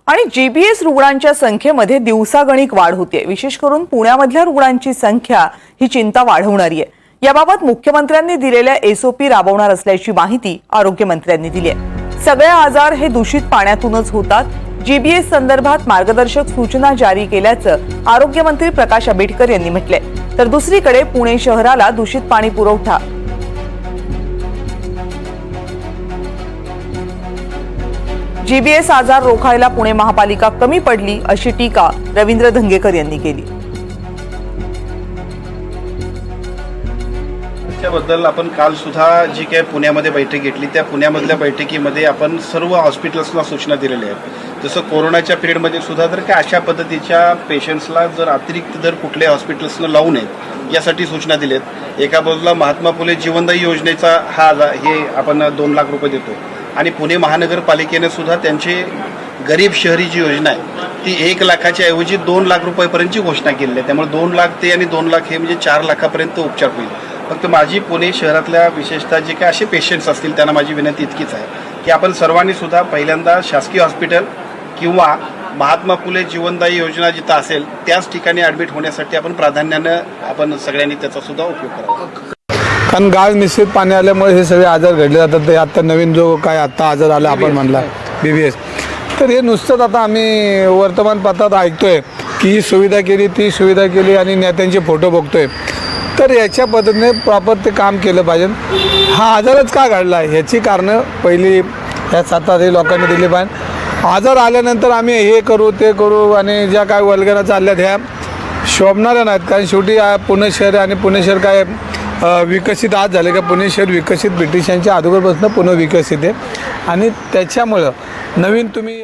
आणि जीबीएस रुग्णांच्या संख्येमध्ये दिवसागणिक वाढ होते। विशेष करून पुण्यामधल्या रुग्णांची संख्या ही चिंता वाढवणारी आहे। याबाबत मुख्यमंत्र्यांनी दिलेल्या एसओपी राबवणार असल्याची माहिती आरोग्यमंत्र्यांनी दिली आहे। सगळे आजार हे दूषित पाण्यातूनच होतात। जीबीएस संदर्भात मार्गदर्शक सूचना जारी केल्याचं आरोग्यमंत्री प्रकाश आंबेडकर यांनी म्हटलंय। तर दुसरीकडे पुणे शहराला दूषित पाणी पुरवठा जीबीएस आजार रोखायला पुणे महापालिका कमी पडली अशी टीका रवींद्र धंगेकर यांनी केली। त्याबद्दल आपण काल सुद्धा जी काही पुण्यामध्ये बैठक घेतली त्या पुण्यामधल्या बैठकीमध्ये आपण सर्व हॉस्पिटल्सना सूचना दिलेल्या आहेत। जसं कोरोनाच्या पिरियडमध्ये सुद्धा जर का अशा पद्धतीच्या पेशंट्सला जर अतिरिक्त दर कुठल्या हॉस्पिटल्सनं लावू नयेत यासाठी सूचना दिलेत। एका बाजूला महात्मा फुले जीवनदायी योजनेचा हे आपण 2 लाख रुपये देतो आणि पुणे महानगरपालिकेने सुद्धा त्यांची गरीब शहरी जी योजना आहे ती 1 लाखाच्या ऐवजी 2 लाख रुपयापर्यंतची घोषणा केलेली आहे। त्यामुळे 2 लाख ते आणि 2 लाख हे म्हणजे 4 लाखापर्यंत उपचार होईल। फक्त माझी पुणे शहरातल्या विशेषतः जे काही असे पेशंट्स असतील त्यांना माझी विनंती इतकीच आहे की आपण सर्वांनी सुद्धा पहिल्यांदा शासकीय हॉस्पिटल किंवा महात्मा फुले जीवनदायी योजना जिथं असेल त्याच ठिकाणी ॲडमिट होण्यासाठी आपण प्राधान्यानं आपण सगळ्यांनी त्याचा सुद्धा उपयोग करावा। कारण गाळ मिश्रित पाणी आल्यामुळे हे सगळे आजार घडले जातात। ते आता नवीन जो काय आता आजार आला आपण म्हणला बीबीएस, तर हे नुसतंच आता आम्ही वर्तमानपत्रात ऐकतोय की ही सुविधा केली ती सुविधा केली आणि नेत्यांचे फोटो बघतोय। तर याच्या पद्धतीने प्रॉपर ते काम केलं पाहिजे। हा आजारच का घडला ह्याची कारणं पहिली ह्या 7 लोकांनी दिली पाहिजे। आजार आल्यानंतर आम्ही हे करू ते करू आणि ज्या काय वल्गना चालल्यात ह्या शोभणाऱ्या नाहीत। कारण शेवटी पुणे शहर आणि पुणे शहर काय विकसित आज झाले का? पुणे शहर विकसित ब्रिटिशांच्या अगोदरपासून पुणे विकसित आहे आणि त्याच्यामुळं नवीन तुम्ही